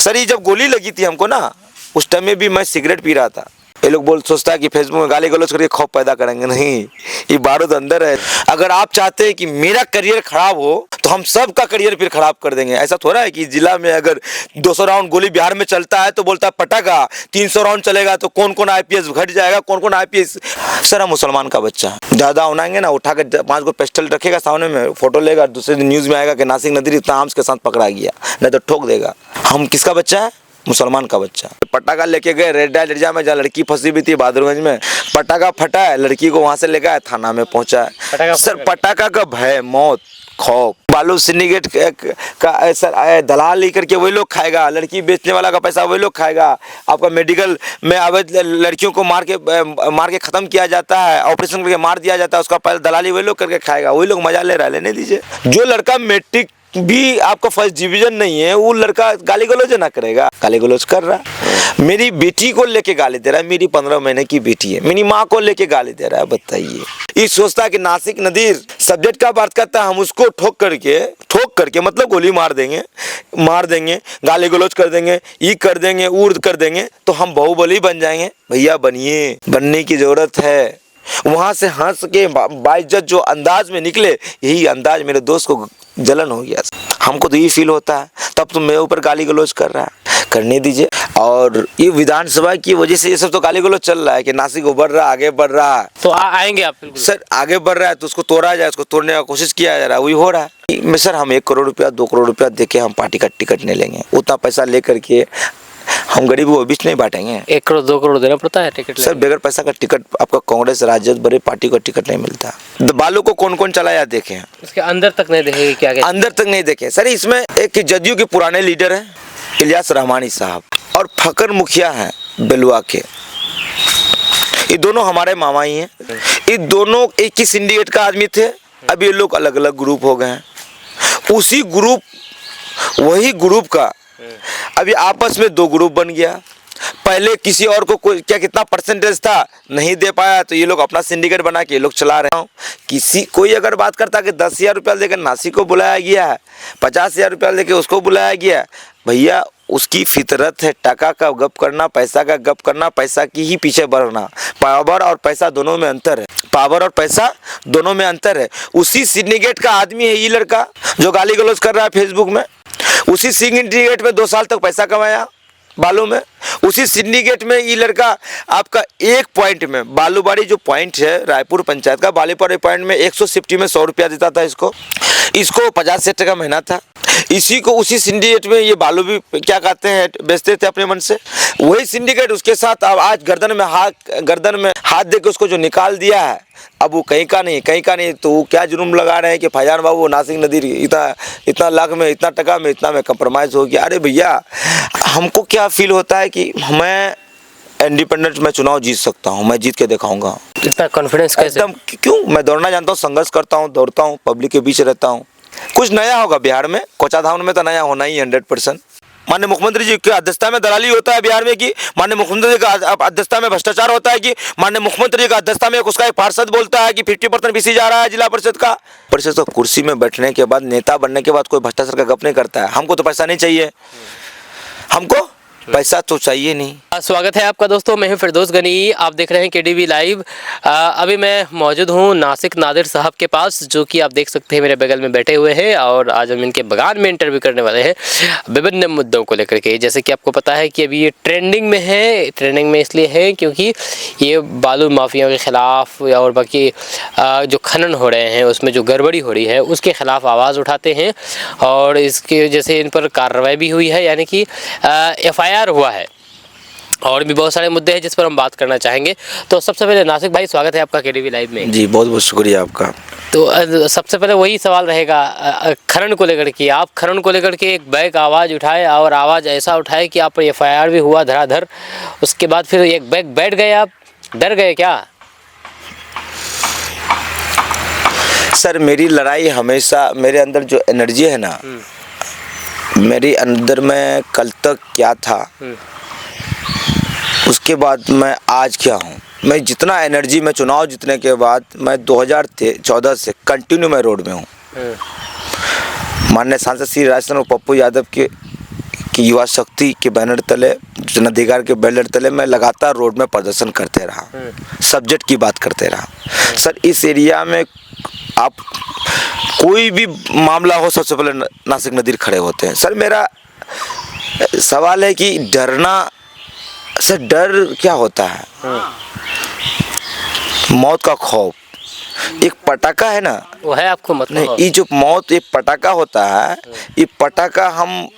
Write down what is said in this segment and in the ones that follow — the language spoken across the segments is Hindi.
सर ये जब गोली लगी थी हमको ना, उस टाइम में भी मैं सिगरेट पी रहा था। ये लोग सोचता है कि फेसबुक में गाली गलौज करके खौफ पैदा करेंगे, नहीं, ये बारूद अंदर है। अगर आप चाहते हैं कि मेरा करियर खराब हो तो हम सब का करियर फिर खराब कर देंगे। ऐसा थोड़ा है कि जिला में अगर 200 राउंड गोली बिहार में चलता है तो बोलता है पटाखा, 300 राउंड चलेगा तो कौन कौन आईपीएस घट जाएगा, कौन कौन आईपीएस। सर हम मुसलमान का बच्चा ज़्यादा उनाएंगे ना, उठा कर 5 गो पिस्टल रखेगा सामने में, फोटो लेगा, दूसरे दिन न्यूज़ में आएगा कि नासिक नदीर इतना आर्म्स के साथ पकड़ा गया, नहीं तो ठोक देगा। हम किसका बच्चा है? मुसलमान का बच्चा। पटाखा लेके गए रेड एरिया में, जहाँ लड़की फंसी हुई थी बहादुरगंज में, पटाखा फटा है, लड़की को वहां से ले गया, थाना में पहुंचा है। सर पटाखा का भय, मौत, खौफ। बालू सिंडिकेट का सर दलाल लेकर के वही लोग खाएगा, लड़की बेचने वाला का पैसा वही लोग खाएगा। आपका मेडिकल में अवैध लड़कियों को मार के खत्म किया जाता है, ऑपरेशन करके मार दिया जाता है, उसका पैसा दलाली वही लोग करके खाएगा, वही लोग मजा ले रहा है। लेने दीजिए। जो लड़का मैट्रिक भी आपका फर्स्ट डिवीजन नहीं है, वो लड़का गाली गलौज ना करेगा, गाली गलौज कर रहा है। मेरी बेटी को लेके गाली दे रहा है, मेरी 15 महीने की बेटी है, मेरी माँ को लेके गाली दे रहा है। बताइए, ये सोचता है कि नासिक नदीर सब्जेक्ट का बात करता है, हम उसको ठोक करके मतलब गोली मार देंगे, गाली गलौज कर देंगे, ये कर देंगे, उर्द कर देंगे तो हम बाहुबली बन जाएंगे। भैया बनिए, बनने की जरूरत है। वहां से हंस के बाइज्जत जो अंदाज में निकले, यही अंदाज मेरे दोस्त को जलन हो गया। हमको तो ये फील होता है, तब तो मेरे ऊपर गाली गलौज कर रहा है, करने दीजिए। और ये विधानसभा की वजह से ये सब तो गाली गलौज चल रहा है कि नासिक उभर रहा, आगे बढ़ रहा है। तो आएंगे आप? सर आगे बढ़ रहा है तो उसको तोड़ा जाए, उसको तोड़ने का कोशिश किया जा रहा है, वही हो रहा है। मैं सर हम 1 करोड़ रुपया 2 करोड़ रुपया दे के हम पार्टी का टिकट नहीं लेंगे। उतना पैसा लेकर के हम गरीबों को बीच नहीं बांटेंगे। 1 करोड़ 2 करोड़ देना पड़ता है टिकट? सर बगैर पैसा का टिकट आपका कांग्रेस राज्य बड़े पार्टी का टिकट नहीं मिलता। बालू को कौन कौन चलाया देखे हैं, इसके अंदर तक नहीं देखेंगे क्या? अंदर तक नहीं देखे। सर इसमें एक जदयू के पुराने लीडर हैं इलियास रहमानी साहब, और फकर मुखिया हैं बेलुआ के। ये दोनों हमारे मामा ही हैं। ये दोनों एक ही सिंडिकेट का आदमी थे, अब ये लोग अलग अलग ग्रुप हो गए हैं। वही ग्रुप का अभी आपस में 2 ग्रुप बन गया। पहले किसी और को कितना परसेंटेज था नहीं दे पाया, तो ये लोग अपना सिंडिकेट बना के ये लोग चला रहे हैं। कोई अगर बात करता कि 10,000 रुपया देकर नासिक को बुलाया गया है, 50,000 रुपया देकर उसको बुलाया गया, भैया उसकी फितरत है टका का गप करना, पैसा का गप करना, पैसा की ही पीछे बढ़ना। पावर और पैसा दोनों में अंतर है, पावर और पैसा दोनों में अंतर है। उसी सिंडिकेट का आदमी है ये लड़का जो गाली गलौज कर रहा है फेसबुक में। उसी सिंडिकेट में 2 साल तक पैसा कमाया बालू में। उसी सिंडिकेट में ये लड़का आपका एक पॉइंट में, बालूबाड़ी जो पॉइंट है रायपुर पंचायत का, बालूबाड़ी पॉइंट में 160 में 100 रुपया देता था इसको 50 का महीना था। इसी को उसी सिंडिकेट में ये बालू भी क्या कहते हैं बेचते थे अपने मन से। वही सिंडिकेट उसके साथ अब आज गर्दन में हाथ दे के उसको जो निकाल दिया है, अब वो कहीं का नहीं। तो वो क्या जुर्म लगा रहे हैं कि फैजान बाबू नासिक नदीर इतना लाख में, इतना टका में, इतना में कंप्रोमाइज़ हो गया। अरे भैया हमको क्या फील होता है कि मैं इंडिपेंडेंट में चुनाव जीत सकता हूँ, मैं जीत के दिखाऊंगा। इतना कॉन्फिडेंस कैसे? एकदम, क्यों? मैं दौड़ना जानता हूँ, संघर्ष करता हूँ, दौड़ता हूँ, पब्लिक के बीच रहता हूँ। कुछ नया होगा बिहार में, कोचाधाम में तो नया होना ही 100%। माननीय मुख्यमंत्री जी की अध्यक्षता में दलाली होता है बिहार में कि माननीय मुख्यमंत्री जी का अध्यक्षता में भ्रष्टाचार होता है कि माननीय मुख्यमंत्री जी का अध्यक्षता में उसका एक पार्षद बोलता है कि 50% बीसी जा रहा है जिला परिषद का। परिषद तो कुर्सी में बैठने के बाद, नेता बनने के बाद कोई भ्रष्टाचार का गप नहीं करता है। हमको तो पैसा नहीं चाहिए, हमको पैसा तो चाहिए नहीं। स्वागत है आपका दोस्तों, मैं हूं फिरदौस गनी, आप देख रहे हैं केडीवी लाइव। अभी मैं मौजूद हूं नासिक नादिर साहब के पास, जो कि आप देख सकते हैं मेरे बगल में बैठे हुए हैं, और आज हम इनके बगान में इंटरव्यू करने वाले हैं विभिन्न मुद्दों को लेकर के। जैसे कि आपको पता है कि अभी ये ट्रेंडिंग में है। ट्रेंडिंग में इसलिए है क्योंकि ये बालू माफियाओं के ख़िलाफ़ और बाकी जो खनन हो रहे हैं उसमें जो गड़बड़ी हो रही है उसके ख़िलाफ़ आवाज़ उठाते हैं, और इसके जैसे इन पर कार्रवाई भी हुई है, यानी कि FIR हुआ है। और भी बहुत सारे मुद्दे हैं जिस पर हम बात करना चाहेंगे। तो सबसे पहले नासिक भाई, स्वागत है आपका केडीवी लाइव में। जी बहुत बहुत शुक्रिया आपका। तो सबसे पहले वही सवाल रहेगा खनन को लेकर के। आप खनन को लेकर के एक बैक आवाज़ उठाए, और आवाज़ ऐसा उठाए कि आप पर FIR भी हुआ धड़ाधड़, उसके बाद फिर एक बैक बैठ गए, आप डर गए क्या? सर मेरी लड़ाई हमेशा, मेरे अंदर जो एनर्जी है ना, मेरे अंदर में कल तक क्या था, उसके बाद मैं आज क्या हूँ। मैं जितना एनर्जी में चुनाव जीतने के बाद, मैं 2014 से कंटिन्यू मैं रोड में हूँ। माननीय सांसद श्री राजस्थान और पप्पू यादव की कि युवा शक्ति के बैनर तले, जन अधिकार के बैनर तले मैं लगातार रोड में प्रदर्शन करते रहा, सब्जेक्ट की बात करते रहा। सर इस एरिया में आप कोई भी मामला हो सबसे पहले नासिक नदीर खड़े होते हैं। सर मेरा सवाल है कि डरना, सर डर क्या होता है? मौत का खौफ, एक पटाखा है ना, वो है आपको मतलब? नहीं, ये जो मौत एक पटाखा होता है, ये पटाखा हम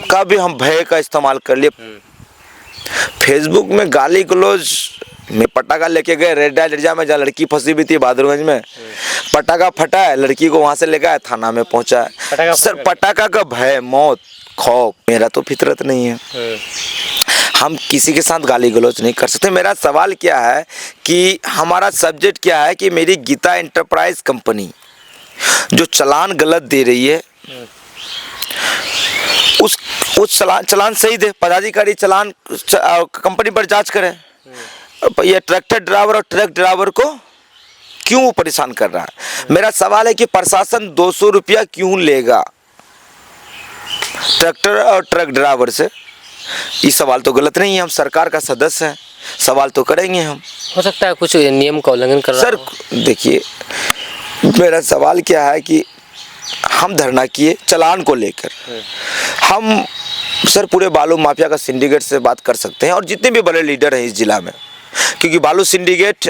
का भी हम भय का इस्तेमाल कर लिए। फेसबुक में गाली गलौज में पटाखा लेके गए रेड एरिया में, जहाँ लड़की फंसी हुई थी बहादुरगंज में, पटाखा फटा है, लड़की को वहां से ले गया थाना में पहुंचा है। सर पटाखा का भय, मौत, खौफ मेरा तो फितरत नहीं है। हम किसी के साथ गाली गलौज नहीं कर सकते। मेरा सवाल क्या है कि हमारा सब्जेक्ट क्या है कि मेरी गीता एंटरप्राइज कंपनी जो चालान गलत दे रही है, उस चालान सही दे, पदाधिकारी चालान कंपनी पर जांच करें। ये ट्रैक्टर ड्राइवर और ट्रक ड्राइवर को क्यों परेशान कर रहा है? मेरा सवाल है कि प्रशासन 200 रुपया क्यों लेगा ट्रैक्टर और ट्रक ड्राइवर से? ये सवाल तो गलत नहीं है, हम सरकार का सदस्य हैं, सवाल तो करेंगे हम। हो सकता है कुछ नियम का उल्लंघन कर रहा सर देखिए, मेरा सवाल क्या है कि हम धरना किए चालान को लेकर, हम सर पूरे बालू माफिया का सिंडिकेट से बात कर सकते हैं और जितने भी बड़े लीडर हैं इस जिला में, क्योंकि बालू सिंडिकेट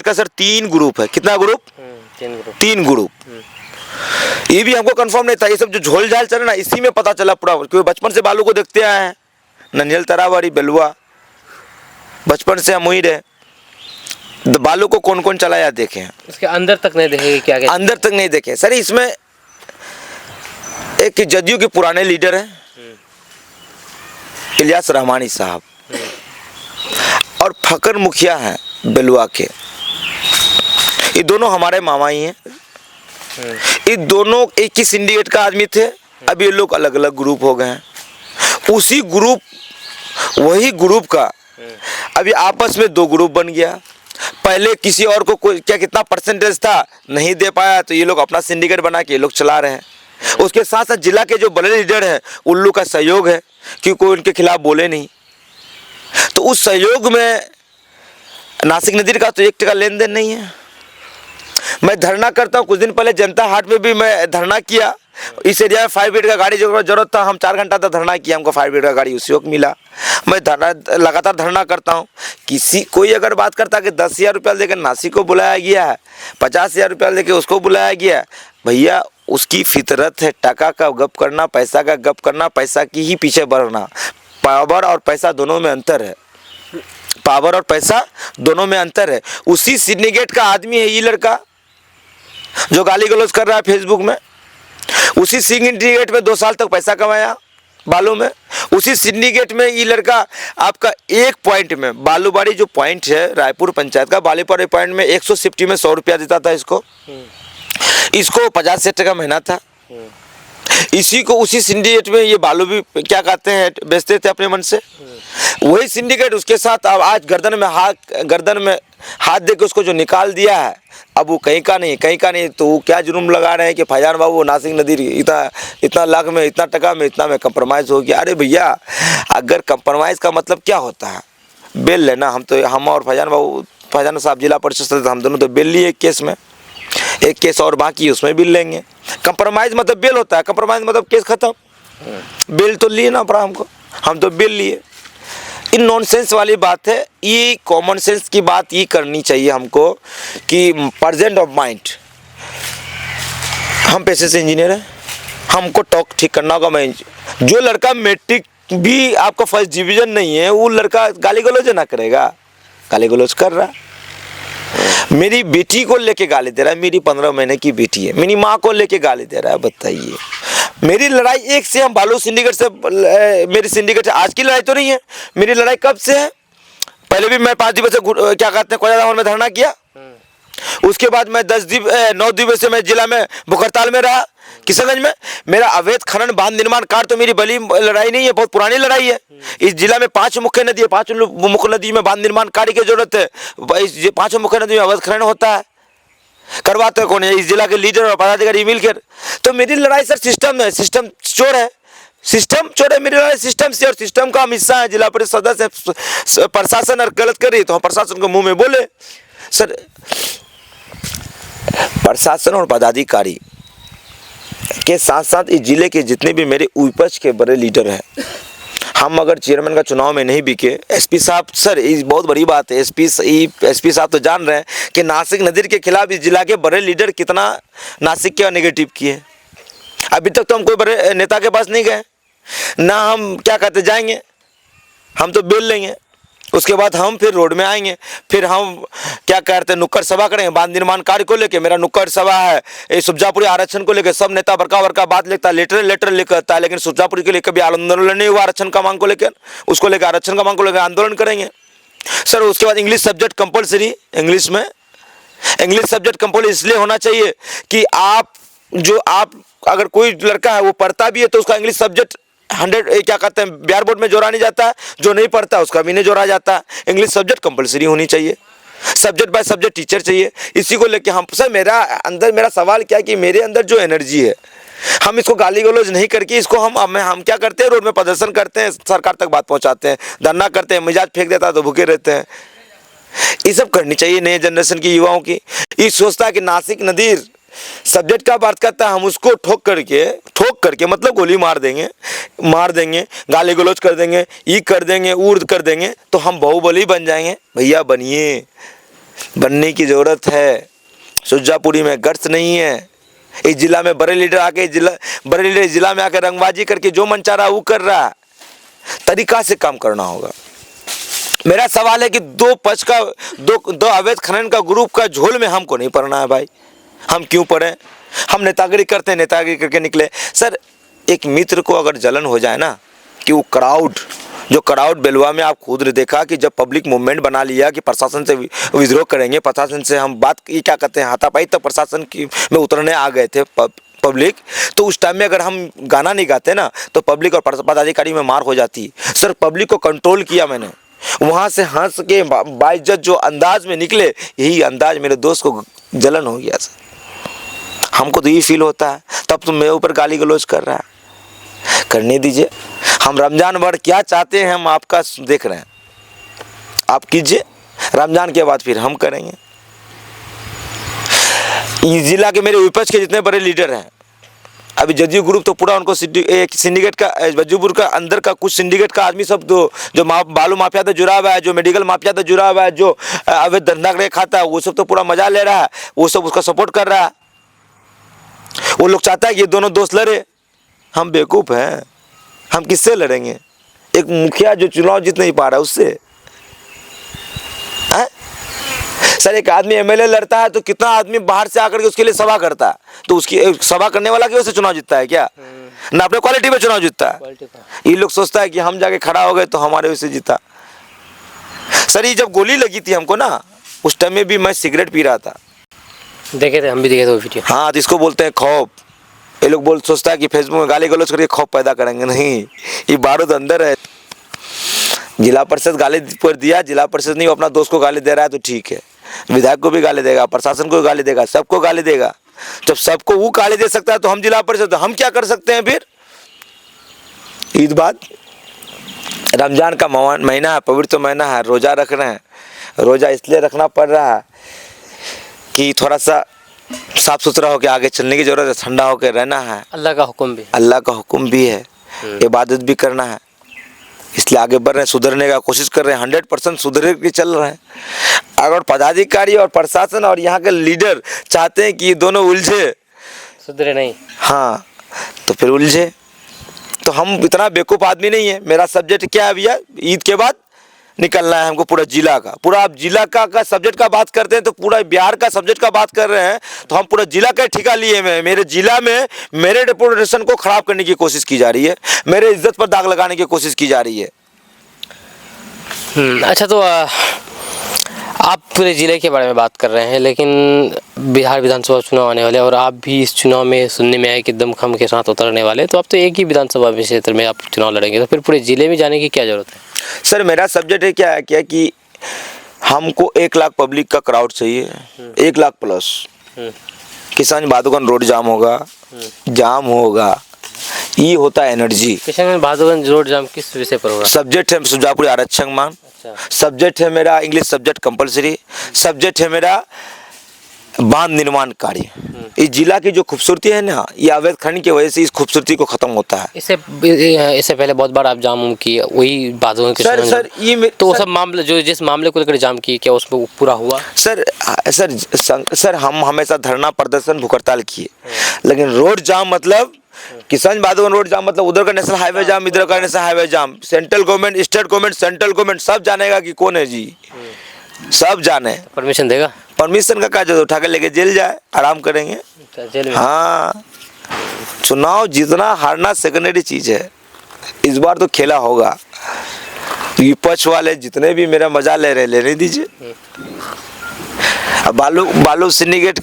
का सर 3 ग्रुप है। कितना ग्रुप? 3 ग्रुप। ये भी हमको कंफर्म नहीं था, ये सब जो झोल झाल चल रहा ना, इसी में पता चला पूरा, क्योंकि बचपन से बालू को देखते आए हैं, ननियल तरावरी बेलुआ, बचपन से हम वहीं रहे। बालू को कौन कौन चलाया देखे हैं, इसके अंदर तक नहीं देखे? क्या क्या अंदर तक नहीं देखे सर। इसमें एक जदयू के पुराने लीडर हैं इलियास रहमानी साहब, और फकर मुखिया हैं बेलुआ के, ये दोनों हमारे मामा ही हैं। ये दोनों एक ही सिंडिकेट का आदमी थे, अब ये लोग अलग अलग ग्रुप हो गए हैं। उसी ग्रुप, वही ग्रुप का अभी आपस में 2 ग्रुप बन गया। पहले किसी और को क्या कितना परसेंटेज था नहीं दे पाया, तो ये लोग अपना सिंडिकेट बना के ये लोग चला रहे हैं। उसके साथ साथ जिला के जो बड़े लीडर हैं उल्लू का सहयोग है, क्योंकि कोई उनके खिलाफ बोले नहीं। तो उस सहयोग में नासिक नदीर का तो 1 टका लेन देन नहीं है। मैं धरना करता हूँ, कुछ दिन पहले जनता हाट में भी मैं धरना किया। इस एरिया में फायर ब्रिगेड का गाड़ी जो जरूरत था, हम 4 घंटा तक धरना किया, हमको फायर ब्रिगेड का गाड़ी उसी वक्त मिला। मैं लगातार धरना करता हूँ। कोई अगर बात करता कि 10,000 रुपया देकर नासिक को बुलाया गया है, 50,000 रुपया देकर उसको बुलाया गया है, भैया उसकी फितरत है टका का गप करना, पैसा का गप करना, पैसा की ही पीछे बढ़ना। पावर और पैसा दोनों में अंतर है, पावर और पैसा दोनों में अंतर है। उसी सिंडिकेट का आदमी है ये लड़का जो गाली गलौज कर रहा है फेसबुक में। उसी सिंडिकेट में 2 साल तक पैसा कमाया बालू में। उसी सिंडिकेट में ये लड़का आपका एक पॉइंट में, बालूबाड़ी जो पॉइंट है रायपुर पंचायत का, बालूबाड़ी पॉइंट में 160 में 100 रुपया देता था इसको 50 टका महीना था। इसी को उसी सिंडिकेट में ये बालू भी क्या कहते हैं बेचते थे अपने मन से। वही सिंडिकेट उसके साथ अब आज गर्दन में हाथ दे के उसको जो निकाल दिया है, अब वो कहीं का नहीं। तो वो क्या जुर्म लगा रहे हैं कि फैजान बाबू नासिक नदीर इतना लाख में, इतना टका में, इतना में कंप्रोमाइज़ हो गया। अरे भैया, अगर कंप्रोमाइज़ का मतलब क्या होता है? बेल लेना। हम और फैजान साहब जिला परिषद सदस्य, हम दोनों तो बेल लिए एक केस और बाकी उसमें बिल लेंगे। कंप्रोमाइज़ मतलब बेल होता है, कंप्रोमाइज़ मतलब केस खत्म। बिल तो लिए ना पड़ा हमको, हम तो बिल लिए। इन नॉनसेंस वाली बात है। ये कॉमन सेंस की बात ये करनी चाहिए हमको कि प्रेजेंट ऑफ माइंड, हम पेशे से इंजीनियर हैं, हमको टॉक ठीक करना होगा। मैं जो लड़का मैट्रिक भी आपका फर्स्ट डिवीजन नहीं है, वो लड़का गाली गलौज ना करेगा? गाली गलौज कर रहा। मेरी बेटी को लेके गाली दे रहा है, मेरी 15 महीने की बेटी है, मेरी माँ को लेके गाली दे रहा है। बताइए, मेरी लड़ाई एक से, हम बालू सिंडिकेट से, मेरी सिंडिकेट से आज की लड़ाई तो नहीं है। मेरी लड़ाई कब से है? पहले भी मैं 5 दिवस से क्या कहते हैं कोयला में धरना किया। उसके बाद मैं 9 दिवस से मैं जिला में बुखरताल में रहा, किशनगंज में। मेरा अवैध खनन बांध निर्माण कार्य तो मेरी बड़ी लड़ाई नहीं है, बहुत पुरानी लड़ाई है। इस जिला में 5 मुख्य नदी है, 5 मुख्य नदी में बांध निर्माण कार्य की जरूरत है। इस 5 मुख्य नदी में अवैध खनन होता है, करवाते कौन है? इस जिला के लीडर और पदाधिकारी मिलकर। तो मेरी लड़ाई सर सिस्टम है, सिस्टम चोर है। सिस्टम छोड़े मेरे वाले सिस्टम से, और सिस्टम का हम हिस्सा है। जिला परिषद सदस्य प्रशासन अगर गलत करे तो हम प्रशासन को मुंह में बोले। सर प्रशासन और पदाधिकारी के साथ साथ इस जिले के जितने भी मेरे विपक्ष के बड़े लीडर हैं, हम अगर चेयरमैन का चुनाव में नहीं बिके, एसपी साहब, सर ये बहुत बड़ी बात है, एसपी साहब तो जान रहे हैं कि नासिक नदीर के खिलाफ इस जिला के बड़े लीडर कितना नासिक के नेगेटिव किए। अभी तक तो हम कोई बड़े नेता के पास नहीं गए ना, हम क्या कहते जाएंगे, हम तो बेल लेंगे, उसके बाद हम फिर रोड में आएंगे, फिर हम क्या कहते हैं नुक्कड़ सभा करेंगे बांध निर्माण कार्य को लेकर। मेरा नुक्कड़ सभा है ये सुरजापुरी आरक्षण को लेकर, सब नेता बड़का बात लिखता है, लेटर लिख करता है, लेकिन सुरजापुरी के लिए कभी आंदोलन नहीं हुआ आरक्षण का मांग को लेकर, उसको लेकर आरक्षण का मांग को लेकर आंदोलन करेंगे। सर उसके बाद English subject compulsory, English subject compulsory इसलिए होना चाहिए कि आप अगर कोई लड़का है वो पढ़ता भी है तो उसका इंग्लिश सब्जेक्ट 100 क्या कहते हैं बिहार बोर्ड में जोड़ा नहीं जाता है, जो नहीं पढ़ता उसका भी नहीं जोड़ा जाता है। इंग्लिश सब्जेक्ट कंपलसरी होनी चाहिए, सब्जेक्ट बाय सब्जेक्ट टीचर चाहिए। इसी को लेके हम, सर मेरा सवाल क्या है कि मेरे अंदर जो एनर्जी है, हम इसको गाली गलौज नहीं करके इसको हम क्या करते हैं, रोड में प्रदर्शन करते हैं, सरकार तक बात पहुंचाते हैं, धरना करते हैं, मिजाज फेंक देता है तो भूखे रहते हैं। ये सब करनी चाहिए नए जनरेशन की युवाओं की। ये सोचता है कि नासिक नदीर सब्जेक्ट का बात करता है, हम उसको ठोक करके मतलब गोली मार देंगे, गाली गलौज कर देंगे, ई कर देंगे, उर्द कर देंगे तो हम बाहुबली बन जाएंगे। भैया बनिए, बनने की ज़रूरत है। सुरजापुरी में गर्स नहीं है। इस जिला में बड़े लीडर जिला में आकर रंगबाजी करके जो मन चाह रहा वो कर रहा है। तरीका से काम करना होगा। मेरा सवाल है कि दो अवैध खनन का ग्रुप का झोल में हमको नहीं पड़ना है भाई। हम क्यों पढ़े? हम नेतागिरी करते हैं, नेतागिरी करके निकले। सर एक मित्र को अगर जलन हो जाए ना कि वो क्राउड बेलवा में आप खुद देखा कि जब पब्लिक मूवमेंट बना लिया कि प्रशासन से विद्रोह करेंगे, प्रशासन से हम बात ये क्या कहते हैं हाथापाई तक प्रशासन की में उतरने आ गए थे पब्लिक, तो उस टाइम में अगर हम गाना नहीं गाते ना तो पब्लिक और पदाधिकारी में मार हो जाती। सर पब्लिक को कंट्रोल किया मैंने, वहाँ से हंस के बाइज्जत जो अंदाज में निकले, यही अंदाज मेरे दोस्त को जलन हो गया। सर हमको तो ये फील होता है, तब तो मेरे ऊपर गाली गलौज कर रहा है। करने दीजिए, हम रमजान भर क्या चाहते हैं हम आपका देख रहे हैं, आप कीजिए, रमजान के बाद फिर हम करेंगे। इस जिला के मेरे विपक्ष के जितने बड़े लीडर हैं, अभी जदयू ग्रुप तो पूरा उनको एक सिंडिकेट का, जदयू का अंदर का कुछ सिंडिकेट का आदमी सब जो बालू माफिया से जुड़ा हुआ है, जो मेडिकल माफिया से जुड़ा हुआ है, जो अवैध धंधा खाता है, वो सब तो पूरा मजा ले रहा है, वो सब उसका सपोर्ट कर रहा है। वो लोग चाहता है कि ये दोनों दोस्त लड़े। हम बेवकूफ़ हैं, हम किससे लड़ेंगे? एक मुखिया जो चुनाव जीत नहीं पा रहा है उससे है? सर एक आदमी एमएलए लड़ता है तो कितना आदमी बाहर से आकर के उसके लिए सभा करता है, तो उसकी सभा करने वाला की वजह से चुनाव जीतता है क्या? ना अपने क्वालिटी पे चुनाव जीतता है। ये लोग सोचता है कि हम जाके खड़ा हो गए तो हमारे वजह से जीता। सर ये जब गोली लगी थी हमको ना, उस टाइम में भी मैं सिगरेट पी रहा था। देखे थे, हम भी देखे थे वो वीडियो। हाँ तो इसको बोलते हैं खौफ। ये लोग सोचता है कि फेसबुक में गाली गलौज करके खौफ पैदा करेंगे, नहीं, ये बारूद अंदर है। जिला परिषद गाली पर दिया, जिला परिषद नहीं अपना दोस्त को गाली दे रहा है तो ठीक है, विधायक को भी गाली देगा, प्रशासन को गाली देगा, सबको गाली देगा। जब सबको वो गाली दे सकता है तो हम जिला परिषद, हम क्या कर सकते हैं फिर? ईद बाद रमजान का महीना है, पवित्र महीना है, रोजा रख रहे हैं। रोजा इसलिए रखना पड़ रहा है कि थोड़ा सा साफ सुथरा होकर आगे चलने की जरूरत है, ठंडा होकर रहना है। अल्लाह का हुक्म भी है, इबादत भी करना है, इसलिए आगे बढ़ रहे हैं, सुधरने का कोशिश कर रहे हैं, 100% सुधर के चल रहे हैं। अगर पदाधिकारी और प्रशासन और यहाँ के लीडर चाहते हैं कि ये दोनों उलझे, सुधरे नहीं, हाँ तो फिर उलझे। तो हम इतना बेवकूफ़ आदमी नहीं है। मेरा सब्जेक्ट क्या है भैया? ईद के बाद निकलना है हमको पूरा जिला का। पूरा आप जिला का सब्जेक्ट का बात करते हैं तो पूरा बिहार का सब्जेक्ट का बात कर रहे हैं, तो हम पूरा जिला का ठिका लिए में मेरे जिला में मेरे रेपुटेशन को खराब करने की कोशिश की जा रही है, मेरे इज्जत पर दाग लगाने की कोशिश की जा रही है। अच्छा तो आप पूरे ज़िले के बारे में बात कर रहे हैं, लेकिन बिहार विधानसभा चुनाव आने वाले और आप भी इस चुनाव में सुनने में आए कि दमखम के साथ उतरने वाले, तो आप तो एक ही विधानसभा क्षेत्र में आप चुनाव लड़ेंगे, तो फिर पूरे ज़िले में जाने की क्या ज़रूरत है? सर मेरा सब्जेक्ट है क्या कि हमको 1 लाख पब्लिक का क्राउड चाहिए, 1 लाख प्लस। किसान बादुगन रोड जाम होगा, ये होता है एनर्जी। किशनगंज बहादुरगंज रोड जाम किस विषय पर होगा? सब्जेक्ट है सुजापुर आरक्षण मांग, अच्छा, सब्जेक्ट है मेरा इंग्लिश सब्जेक्ट कंपलसरी, सब्जेक्ट है मेरा बांध निर्माण कार्य। इस जिला की जो खूबसूरती है ना, ये अवैध खनन की वजह से इस खूबसूरती को खत्म होता है। इससे पहले बहुत बार आप जाम किए वही बहादुरगंज सर किशनगंज सर ये तो वो सर, सब मामले जो जिस मामले को लेकर जाम किए क्या उसमें पूरा हुआ? सर सर हम हमेशा धरना प्रदर्शन भूख हड़ताल किए, लेकिन रोड जाम मतलब किशनगंज बहादुरगंज रोड जाम मतलब उधर का नेशनल हाईवे जाम, इधर का national highway jam, central government, state government, central government सब जानेगा कि कौन है जी, सब जाने। परमिशन देगा? परमिशन का काज उठा के लेके जेल जाए, आराम करेंगे। जेल में? हाँ, चुनाव जीतना हारना सेकेंडरी चीज है, इस बार तो खेला होगा। विपक्ष वाले जितने भी मेरा मजा ले रहे लेने दीजिए। अब बालू सिंडिकेट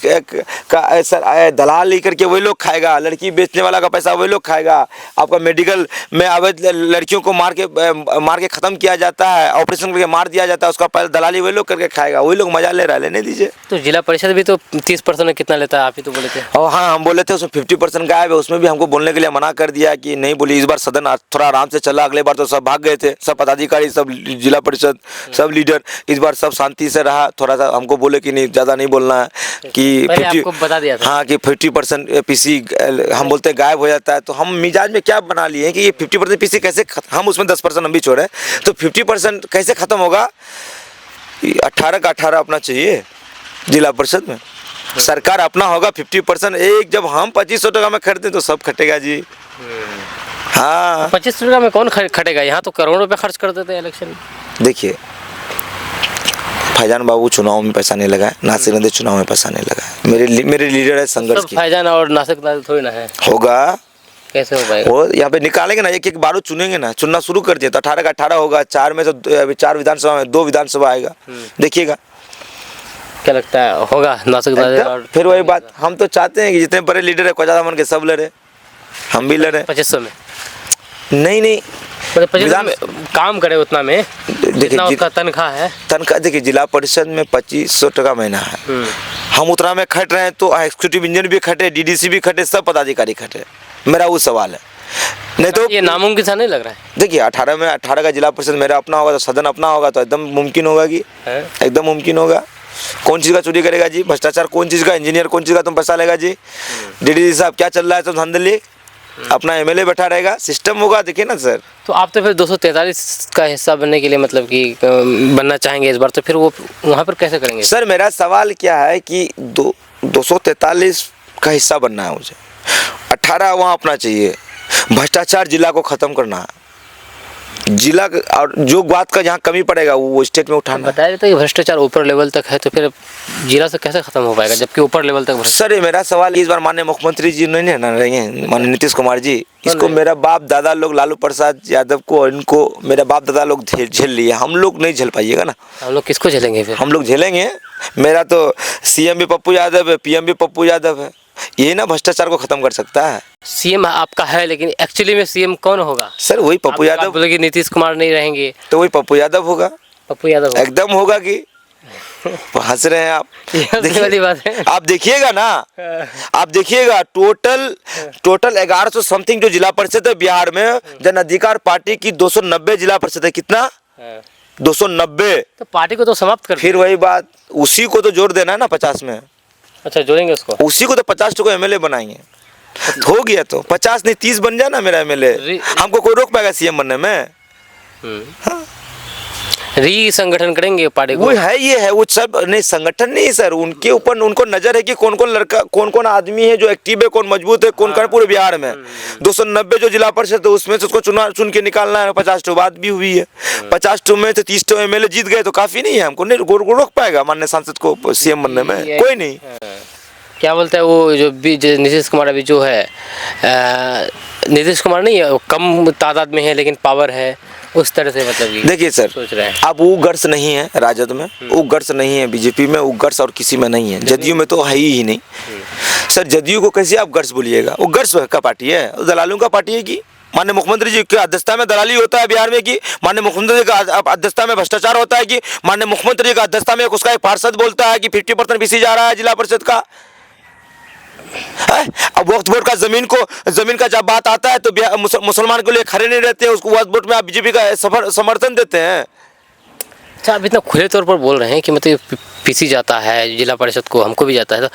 का सर दलाल लेकर के वही लोग खाएगा, लड़की बेचने वाला का पैसा वही लोग खाएगा। आपका मेडिकल में अवैध लड़कियों को मार के खत्म किया जाता है, ऑपरेशन करके मार दिया जाता है, उसका पैसा दलाली वही लोग करके खाएगा, वही लोग मजा ले रहा है, लेने दीजिए। तो जिला परिषद भी तो 30% कितना लेता है, आप ही तो बोले थे। और हाँ, हम बोले थे उसमें 50% गायब है, उसमें भी हमको बोलने के लिए मना कर दिया कि नहीं बोली। इस बार सदन थोड़ा आराम से चला, अगले बार तो सब भाग गए थे, सब पदाधिकारी, सब जिला परिषद, सब लीडर। इस बार सब शांति से रहा, थोड़ा सा हमको बोले कि नहीं ज़्यादा नहीं बोलना है कि पहले आपको बता दिया था। हाँ कि 50% पीसी हम बोलते हैं गायब हो जाता है। तो हम मिजाज में क्या बना लिए हैं कि ये 50% पीसी कैसे हम उसमें 10% हम भी छोड़े, तो 50% कैसे ख़त्म होगा? 18 का 18 अपना चाहिए जिला परिषद में, सरकार अपना होगा 50%। एक जब हम 2500 टका में खरीदते तो सब खटेगा जी। हाँ 25 रुपये में कौन खटेगा? यहाँ तो करोड़ों रुपए खर्च कर देते हैं इलेक्शन में। देखिए, फैजान बाबू चुनाव में पैसा नहीं लगाए, नासिर नदी चुनाव में पैसा नहीं लगाए। मेरे लीडर है संघर्ष की। फैजान और नासिक नादिर थोड़ी ना है। होगा, कैसे हो पाएगा? वो यहाँ पे निकालेंगे ना, एक एक बारूद चुनेंगे ना, चुनना शुरू कर दिया तो 18 का 18 होगा। 4 में तो 4 विधानसभा में 2 विधानसभा आएगा, देखिएगा क्या लगता है होगा नासिक नादिर? और फिर वही बात, हम तो चाहते हैं कि जितने बड़े लीडर है ख्वाजा मन के सब लड़े, हम भी लड़े। 2500 में नहीं मतलब 2500 में काम करे उतना में, जितना उसका तनख्वाह है। तनख्वाह देखिए, जिला परिषद में 2500 टका महीना है। हम उतना में खट रहे हैं तो एग्जीक्यूटिव इंजीनियर भी खटे, डीडीसी भी खटे, सब पदाधिकारी खटे। मेरा वो सवाल है, नहीं तो ये नामुमकिन सा नहीं लग रहा है। देखिए 18 में 18 का जिला परिषद मेरा अपना होगा तो सदन अपना होगा तो एकदम मुमकिन होगा कि एकदम मुमकिन होगा। कौन चीज़ का चोरी करेगा जी? भ्रष्टाचार कौन चीज़ का? इंजीनियर कौन चीज़ का तुम पैसा लेगा जी? डीडीसी साहब क्या चल रहा है? तो धांधली अपना एमएलए बैठा रहेगा, सिस्टम होगा। देखिए ना सर, तो आप तो फिर 243 का हिस्सा बनने के लिए मतलब कि बनना चाहेंगे इस बार, तो फिर वो वहाँ पर कैसे करेंगे? सर मेरा सवाल क्या है कि 243 का हिस्सा बनना है मुझे, 18 वहाँ अपना चाहिए। भ्रष्टाचार जिला को ख़त्म करना है, जिला और जो बात का जहाँ कमी पड़ेगा वो स्टेट में उठाना। बताया जाता है कि भ्रष्टाचार ऊपर लेवल तक है, तो फिर जिला से कैसे खत्म हो पाएगा जबकि ऊपर लेवल तक? सर ये मेरा सवाल, इस बार माननीय मुख्यमंत्री जी नहीं ना रहेंगे, माननीय नीतीश कुमार जी, इसको मेरा बाप दादा लोग लालू प्रसाद यादव को, इनको मेरा बाप दादा लोग झेल लिए, हम लोग नहीं झेल पाइएगा ना। हम लोग किसको झेलेंगे फिर? हम लोग झेलेंगे। मेरा तो सीएम भी पप्पू यादव है, पीएम भी पप्पू यादव है, यही ना भ्रष्टाचार को खत्म कर सकता है। सीएम आपका है, लेकिन एक्चुअली में सीएम कौन होगा? सर वही पप्पू यादव। बोले नीतीश कुमार नहीं रहेंगे तो वही पप्पू यादव होगा। पप्पू यादव होगा। एकदम होगा कि हंस रहे हैं आप? वाली बात है। आप देखिएगा ना, आप देखिएगा टोटल 1100 समथिंग जो जिला परिषद है बिहार में, जन अधिकार पार्टी की 290 जिला परिषद है। कितना? 290। तो पार्टी को तो समाप्त कर। फिर वही बात, उसी को तो जोड़ देना है ना 50 में। अच्छा, जोड़ेंगे उसको, उसी को तो 50 को एमएलए बनाएंगे। हो गया तो 50 नहीं 30 बन जाए ना मेरा एमएलए, हमको कोई रोक पाएगा सीएम बनने में? री संगठन करेंगे पार्टी को। वो है, ये है वो सब नहीं, संगठन नहीं सर, उनके ऊपर उनको नजर है कि कौन कौन लड़का, कौन कौन आदमी है जो एक्टिव है, कौन मजबूत है, कौन कौन पूरे बिहार में। 290 जो जिला परिषद है उसमें से उसको चुन के निकालना है। 50 बात भी हुई है, 50 में से 30 एमएलए जीत गए तो काफी नहीं है, हमको नहीं रोक पाएगा माननीय सांसद को सीएम बनने में, कोई नहीं। क्या बोलते हैं वो जो नीतीश कुमार अभी जो है, नीतीश कुमार नहीं है, कम तादाद में है लेकिन पावर है, उस तरह से मतलब देखिए सर, सोच रहे हैं। अब वो गर्स नहीं है राजद में, वो गर्स नहीं है बीजेपी में, वो गर्स और किसी में नहीं है, जदयू में तो है ही नहीं। सर जदयू को कैसे आप गर्स बोलिएगा? वो गर्स का पार्टी है, दलालों का पार्टी है कि माननीय मुख्यमंत्री जी की अध्यक्षता में दलाली होता है बिहार में, कि माननीय मुख्यमंत्री का अध्यक्षता में भ्रष्टाचार होता है, कि माननीय मुख्यमंत्री का अध्यक्षता में उसका एक पार्षद बोलता है कि 50% पीसी जा रहा है जिला परिषद का। अब वक्फ बोर्ड का जमीन का जब बात आता है तो मुसलमान के लिए खड़े नहीं रहते हैं, उसको वक्फ बोर्ड में आप बीजेपी का समर्थन देते हैं। अच्छा, आप इतना खुले तौर पर बोल रहे हैं कि मतलब पीसी जाता है जिला परिषद को, हमको भी जाता है, तो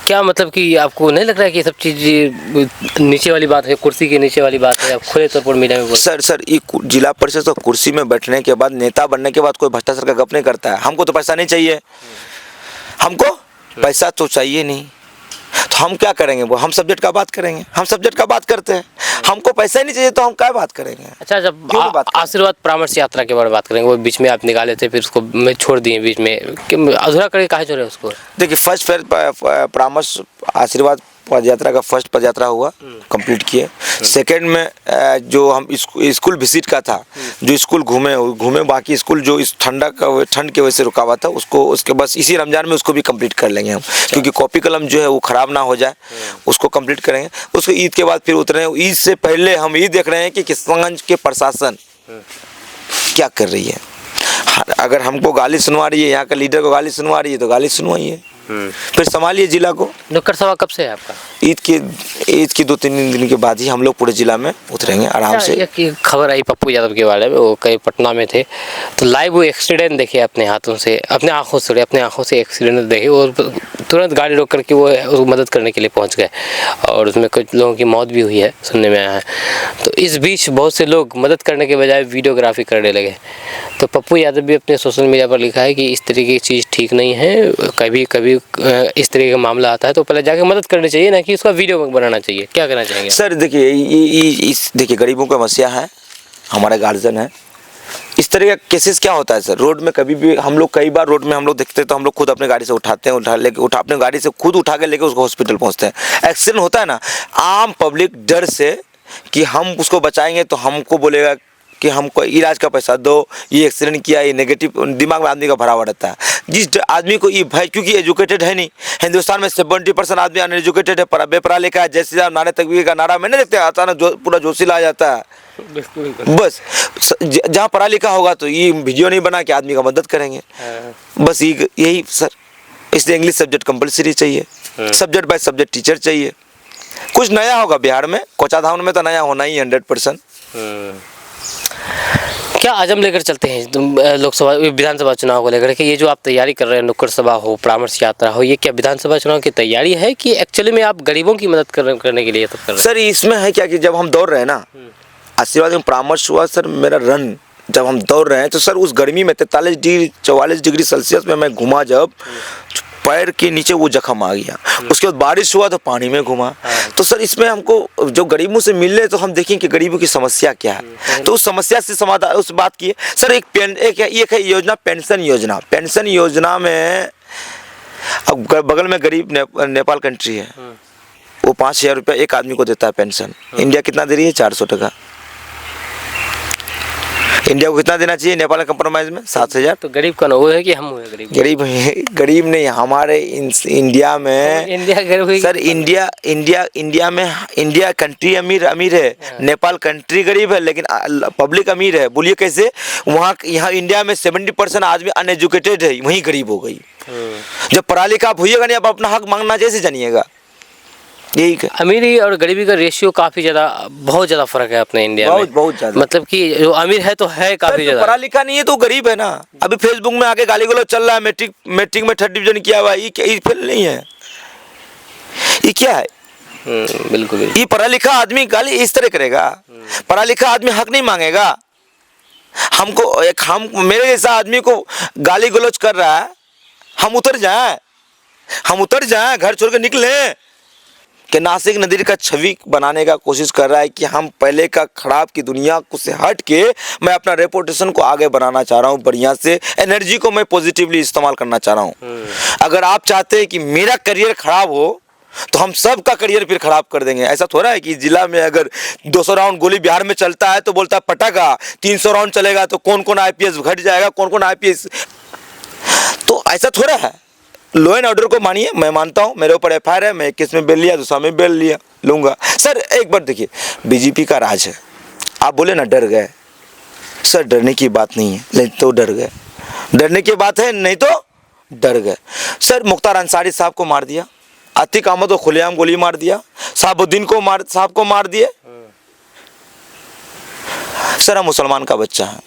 क्या मतलब कि आपको नहीं लग रहा है कि ये सब चीज़ नीचे वाली बात है, कुर्सी के नीचे वाली बात है? आप खुले तौर पर मीडिया में बोल सर ये जिला परिषद तो कुर्सी में बैठने के बाद, नेता बनने के बाद कोई भ्रष्टाचार का गप नहीं करता है। हमको तो पैसा नहीं चाहिए, हमको पैसा तो चाहिए नहीं, तो हम क्या करेंगे? वो हम सब्जेक्ट का बात करेंगे, हम सब्जेक्ट का बात करते हैं। हमको पैसा ही नहीं चाहिए तो हम क्या बात करेंगे? अच्छा, जब आशीर्वाद परामर्श यात्रा के बारे में बात करेंगे, वो बीच में आप निकाले थे, फिर उसको मैं छोड़ दिए बीच में, अधूरा करके काहे छोड़े उसको? देखिए, फर्स्ट परामर्श आशीर्वाद पद यात्रा का फर्स्ट पद यात्रा हुआ, कंप्लीट किए। सेकंड में जो हम स्कूल विजिट का था, जो स्कूल घूमे बाकी स्कूल जो इस ठंड की वजह से रुका हुआ था, उसके बस इसी रमजान में उसको भी कंप्लीट कर लेंगे हम, क्योंकि कॉपी कलम जो है वो ख़राब ना हो जाए, उसको कंप्लीट करेंगे। उसको ईद के बाद फिर उतरे। ईद से पहले हम ये देख रहे हैं कि किशनगंज के प्रशासन क्या कर रही है। अगर हमको गाली सुनवा रही है, यहाँ का लीडर को गाली सुनवा रही है, तो गाली सुनवाइए, फिर संभालिए जिला को। नुक्कड़ सभा कब से है आपका? ईद की 2-3 दिन के बाद ही हम लोग पूरे जिला में उतरेंगे आराम से। एक खबर आई पप्पू यादव के बारे में, वो कहीं पटना में थे, तो लाइव वो एक्सीडेंट देखे अपने आंखों से एक्सीडेंट देखे। वो तुरंत गाड़ी रोक करके वो मदद करने के लिए पहुंच गए, और उसमें कुछ लोगों की मौत भी हुई है, सुनने में आया है। तो इस बीच बहुत से लोग मदद करने के बजाय वीडियोग्राफी करने लगे। तो पप्पू यादव भी अपने सोशल मीडिया पर लिखा है कि इस तरीके की चीज़ ठीक नहीं है, कभी इस तरीके का मामला आता है तो पहले जाके मदद करनी चाहिए, ना कि उसका वीडियो बनाना चाहिए। क्या करना चाहेंगे सर? देखिए गरीबों का मसीहा है, हमारे गार्जियन है। इस तरह का केसेस क्या होता है सर, रोड में कभी भी हम लोग कई बार रोड में हम लोग देखते हैं तो हम लोग खुद अपने गाड़ी से उठाते हैं, अपने गाड़ी से खुद उठा के लेके उसको हॉस्पिटल पहुंचते हैं। एक्सीडेंट होता है ना, आम पब्लिक डर से कि हम उसको बचाएंगे तो हमको बोलेगा कि हमको इलाज का पैसा दो, ये एक्सीडेंट किया, ये नेगेटिव दिमाग में आदमी का भरा हुआ रहता है। जिस आदमी को ये भाई, क्योंकि एजुकेटेड है नहीं, हिंदुस्तान में 70% आदमी अनएजुकेटेड है, बेपढ़ा लिखा है। जैसे नारे तकबीर का नारा मैंने देखते अचानक पूरा जोशीला आ जाता है। बस जहाँ पढ़ा लिखा होगा तो ये वीडियो नहीं बना के आदमी का मदद करेंगे, बस यही सर। इसलिए इंग्लिश सब्जेक्ट कंपलसरी चाहिए, सब्जेक्ट बाय सब्जेक्ट टीचर चाहिए। कुछ नया होगा बिहार में, कोचाधाम में तो नया होना ही 100%। क्या आजम लेकर चलते हैं लोकसभा विधानसभा चुनाव को लेकर के? ये जो आप तैयारी कर रहे हैं, नुक्कड़ सभा हो, परामर्श यात्रा हो, ये क्या विधानसभा चुनाव की तैयारी है कि एक्चुअली में आप गरीबों की मदद करने के लिए सब कर रहे हैं? सर इसमें है क्या कि जब हम दौड़ रहे हैं ना, आशीर्वाद में परामर्श हुआ सर, मेरा रन जब हम दौड़ रहे हैं तो सर उस गर्मी में 43 डिग्री सेल्सियस में मैं घूमा, जब पैर के नीचे वो जख्म आ गया। उसके बाद बारिश हुआ तो पानी में घुमा। तो सर इसमें हमको जो गरीबों से मिलने, तो हम देखें कि गरीबों की समस्या क्या है, तो उस समस्या से समाधान उस बात की। सर एक है योजना, पेंशन योजना में अब बगल में गरीब नेपाल कंट्री है, वो 5,000 रुपया एक आदमी को देता है पेंशन। इंडिया कितना दे रही है? 400 टका। इंडिया को कितना देना चाहिए नेपाल कंप्रोमाइज में? 7,000। तो गरीब कौन वो है कि हम हुए गरीब नहीं, हमारे इंडिया में इंडिया गरीब सर, इंडिया में इंडिया कंट्री अमीर है, नेपाल कंट्री गरीब है, लेकिन पब्लिक अमीर है। बोलिए कैसे? यहाँ इंडिया में 70% आदमी अनएजुकेटेड है, वहीं गरीब हो गई। जब पढ़ा लिखा आप होइएगा नहीं, आप अपना हक मांगना जैसे जानिएगा। यही अमीरी और गरीबी का रेशियो काफी बहुत ज्यादा फर्क है अपने इंडिया में, बहुत ज्यादा। मतलब कि जो अमीर है तो है काफी ज्यादा, पढ़ा लिखा नहीं है तो गरीब है ना। अभी फेसबुक में आके गाली गलौज चल रहा है, मैट्रिक में 3rd डिवीजन किया हुआ है, ये फेल नहीं है, ये क्या है? बिल्कुल। ये पढ़ा लिखा आदमी गाली इस तरह करेगा? पढ़ा लिखा आदमी हक नहीं मांगेगा? मेरे जैसा आदमी को गाली गलौज कर रहा है, हम उतर जाएं, घर छोड़ के निकले कि नासिक नदी का छवि बनाने का कोशिश कर रहा है कि हम पहले का खराब की दुनिया को से हट के मैं अपना रेपुटेशन को आगे बढ़ाना चाह रहा हूँ, बढ़िया से एनर्जी को मैं पॉजिटिवली इस्तेमाल करना चाह रहा हूँ। अगर आप चाहते हैं कि मेरा करियर खराब हो तो हम सब का करियर फिर खराब कर देंगे। ऐसा थोड़ा है कि जिला में अगर 200 राउंड गोली बिहार में चलता है तो बोलता है पटाखा, 300 राउंड चलेगा तो कौन IPS घट जाएगा, कौन IPS। तो ऐसा थोड़ा है। लॉ एंड ऑर्डर को मानिए, मैं मानता हूँ, मेरे ऊपर FIR है, मैं एक केस में बेल लिया, दूसरा में बेल लूँगा। सर एक बार देखिए, बीजेपी का राज है, आप बोले ना डर गए, सर डरने की बात नहीं है, नहीं तो डर गए, डरने की बात है नहीं तो डर गए। सर मुख्तार अंसारी साहब को मार दिया, अतीक अहमद को खुलेआम गोली मार दिया, साहब को मार दिए। सर हम मुसलमान का बच्चा है,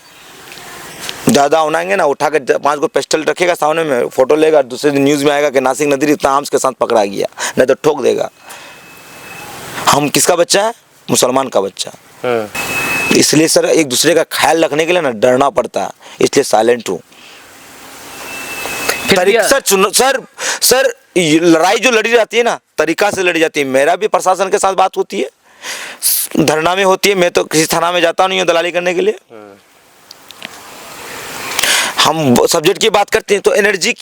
ज़्यादा उनाएंगे ना, उठा कर 5 को पिस्टल रखेगा सामने में, फोटो लेगा, दूसरे दिन न्यूज़ में आएगा कि नासिक नदीर इतना आर्म्स के साथ पकड़ा गया, नहीं तो ठोक देगा। हम किसका बच्चा है? मुसलमान का बच्चा। इसलिए सर एक दूसरे का ख्याल रखने के लिए ना डरना पड़ता है, इसलिए साइलेंट हूँ। सर लड़ाई जो लड़ी जाती है ना, तरीका से लड़ी जाती है। मेरा भी प्रशासन के साथ बात होती है, धरना में होती है। मैं तो किसी थाना में जाता नहीं हूँ दलाली करने के लिए। हम सब्जेक्ट की बात करते हैं तो एनर्जी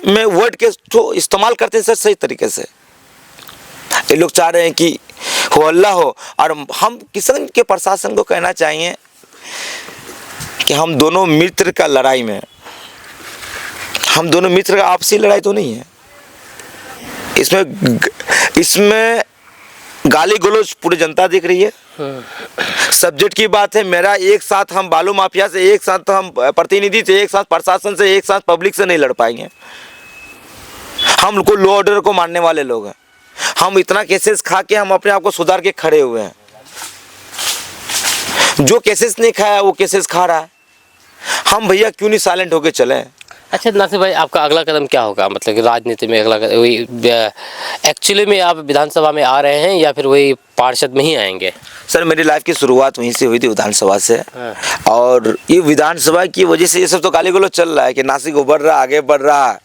में वर्ड के तो इस्तेमाल करते हैं सर सही तरीके से। ये लोग चाह रहे हैं कि हो अल्लाह हो, और हम किसान के प्रशासन को कहना चाहिए कि हम दोनों मित्र का लड़ाई में, हम दोनों मित्र का आपसी लड़ाई तो नहीं है। इसमें गाली गलौज पूरी जनता देख रही है। सब्जेक्ट की बात है, मेरा एक साथ हम बालू माफिया से, एक साथ हम प्रतिनिधि से, एक साथ प्रशासन से, एक साथ पब्लिक से नहीं लड़ पाएंगे। हम को लॉ ऑर्डर को मानने वाले लोग हैं। हम इतना केसेस खा के हम अपने आप को सुधार के खड़े हुए हैं। जो केसेस नहीं खाया वो केसेस खा रहा है। हम भैया क्यों नहीं साइलेंट होके चले? अच्छा नासिक भाई, आपका अगला कदम क्या होगा? मतलब कि राजनीति में अगला वही एक्चुअली में आप विधानसभा में आ रहे हैं या फिर वही पार्षद में ही आएंगे? सर मेरी लाइफ की शुरुआत वहीं से हुई थी, विधानसभा से। और ये विधानसभा की वजह से ये सब तो गाली गलौज चल रहा है कि नासिक उभर रहा, आगे बढ़ रहा है।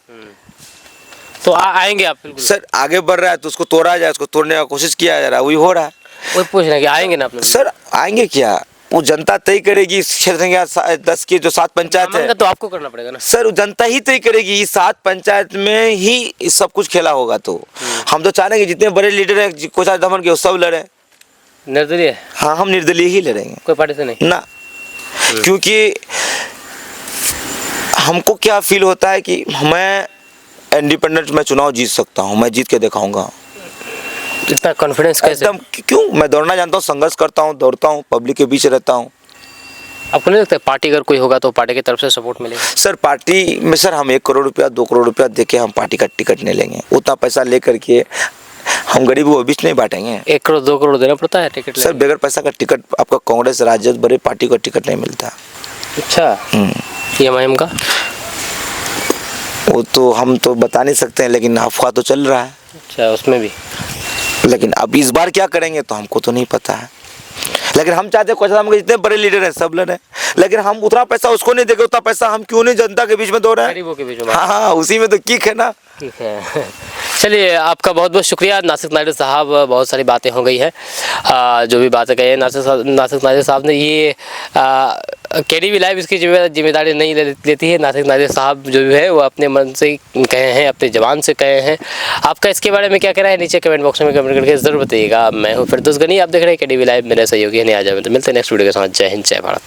तो आएंगे आप? बिल्कुल सर आगे बढ़ रहा है तो उसको तोड़ा जाए, उसको तोड़ने का कोशिश किया जा रहा है, वही हो रहा है। वही पूछ रहे हैं कि आएंगे ना आप लोग? सर आएंगे क्या, वो जनता तय करेगी। इस क्षेत्र के 10 की जो 7 पंचायत है तो आपको करना पड़ेगा ना सर, जनता ही तय करेगी। इस 7 पंचायत में ही सब कुछ खेला होगा। तो हम तो चाह रहे हैं कि जितने बड़े लीडर है कोचा दमन के वो सब लड़े। निर्दलीय? हाँ हम निर्दलीय ही लड़ेंगे, कोई पार्टी से नहीं ना। क्योंकि हमको क्या फील होता है कि मैं इंडिपेंडेंट में चुनाव जीत सकता हूँ, मैं जीत के दिखाऊंगा। इतना कॉन्फिडेंस कैसे? एकदम, क्यों? मैं दौड़ना जानता हूँ, संघर्ष करता हूँ, दौड़ता हूँ, पब्लिक के बीच रहता हूँ। आपको नहीं लगता पार्टी अगर कोई होगा तो पार्टी की तरफ से सपोर्ट मिलेगा? सर पार्टी में सर हम 1 करोड़ रुपया 2 करोड़ रुपया दे के हम पार्टी का टिकट नहीं लेंगे। उतना पैसा लेकर के हम गरीबों के बीच नहीं बांटेंगे। 1 करोड़ 2 करोड़ देना पड़ता है टिकट? सर बगैर पैसा का टिकट आपका कांग्रेस राजद बड़े पार्टी का टिकट नहीं मिलता। अच्छा PMIM का? वो तो हम तो बता नहीं सकते हैं, लेकिन अफवाह तो चल रहा है। अच्छा उसमें भी? लेकिन अब इस बार क्या करेंगे तो हमको तो नहीं पता है। लेकिन हम चाहते हैं जितने बड़े लीडर हैं सब लड़े, लेकिन हम उतना पैसा उसको नहीं देंगे। उतना पैसा हम क्यों नहीं जनता के बीच में दो रहे हैं, गरीबों के बीच में? हाँ उसी में तो किक है ना। ठीक है चलिए, आपका बहुत बहुत शुक्रिया नासिक नादिर साहब। बहुत सारी बातें हो गई हैं, जो भी बातें कही है नासिक नादिर साहब ने, ये KDV लाइव इसकी जिम्मेदारी नहीं लेती है। नासिक नादिर साहब जो भी है वो अपने मन से कहे हैं, अपने जबान से कहे हैं। आपका इसके बारे में क्या कहना है नीचे कमेंट बॉक्स में कमेंट करके ज़रूर बताइएगा। मैं हूँ फिरदौस गनी, आप देख रहे हैं KDV लाइव। मेरे सहयोगी है नियाज़ अहमद। मिलते हैं नेक्स्ट वीडियो के साथ। जय हिंद, जय भारत।